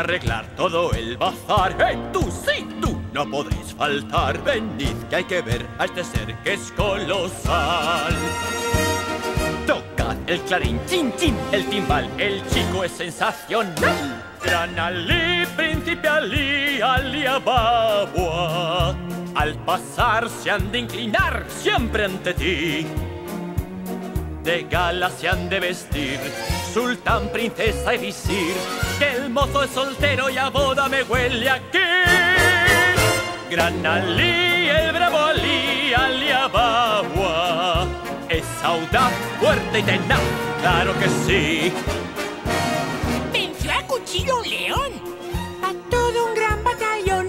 arreglar todo el bazar. Tú sí, tú no podréis faltar. Venid que hay que ver a este ser que es colosal. Tocad el clarín, chin chin, el timbal, el chico es sensacional. Gran Ali, príncipe Ali, Ali Ababua, al pasar se han de inclinar siempre ante ti. De gala se han de vestir, sultán, princesa y visir, que el mozo es soltero y a boda me huele aquí. Gran Ali, el bravo Ali, Ali Ababua, es audaz, fuerte y tenaz, claro que sí. Venció a cuchillo un león, a todo un gran batallón.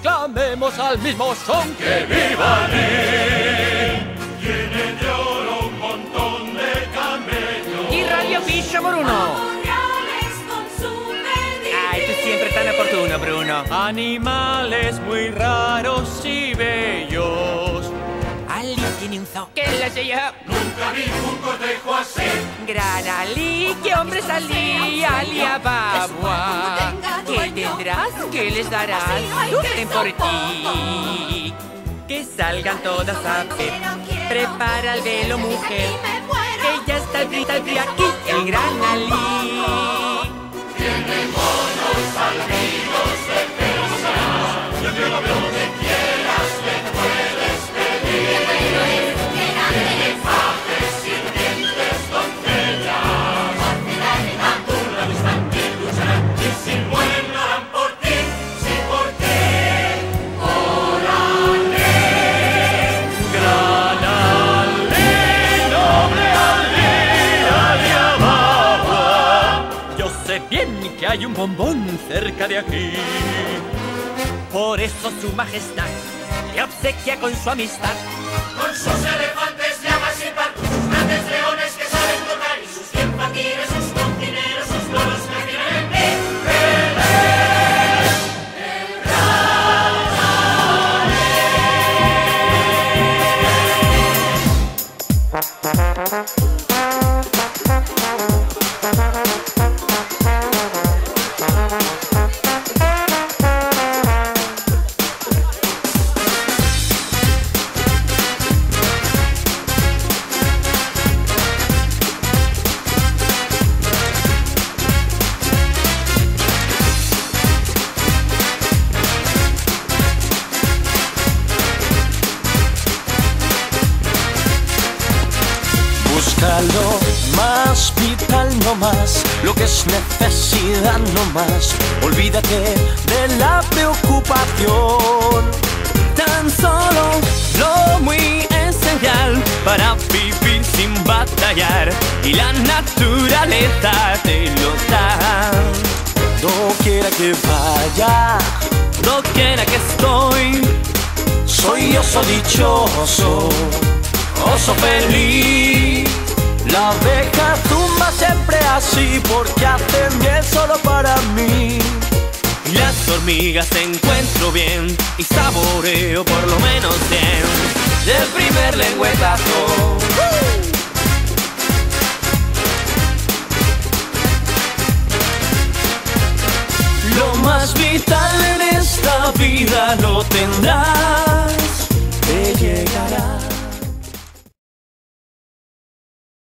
Clamemos al mismo son, ¡que viva Ali! Tiene de oro un montón de camellos. Y Radio Ficha, Bruno. Ay, tú siempre tan oportuno, Bruno. Animales muy raros y bellos. Ali tiene un zoo. ¿Qué le sé yo? Nunca vi un cortejo así. Gran Ali, ¿qué hombre es Ali? Ali Ababua. ¿Qué tendrás? ¿Qué les darás? Sufren por ti. Que salgan todas a ver. Prepara el velo, mujer. Que ya está el free aquí, el gran Ali. Tiene monos albinos de Persia. Donde quieras le puedes pedir. Tiene fajes, sirvientes, doncellas. Una distante lucharán y si mueren lo harán por ti. Sí, por ti. Órale. Gran Ali, noble Ali, Ali Ababua. Yo sé bien que hay un bombón cerca de aquí. Por eso su majestad le obsequia con su amistad. Con sus elefantes llamas sin par, sus grandes leones que saben tocar y sus 100 faquires, sus cocineros, sus toros que tienen en pie. Él es el gran Busca lo más vital, no más, lo que es necesidad, no más. Olvídate de la preocupación. Tan solo lo muy esencial para vivir sin batallar, y la naturaleza te lo da. Doquiera que vaya, doquiera que estoy, soy oso dichoso, oso feliz. La abeja zumba siempre así porque hace miel solo para mí. Y las hormigas encuentro bien y saboreo por lo menos bien del primer lengüetazo. Lo más vital en esta vida lo tendrás.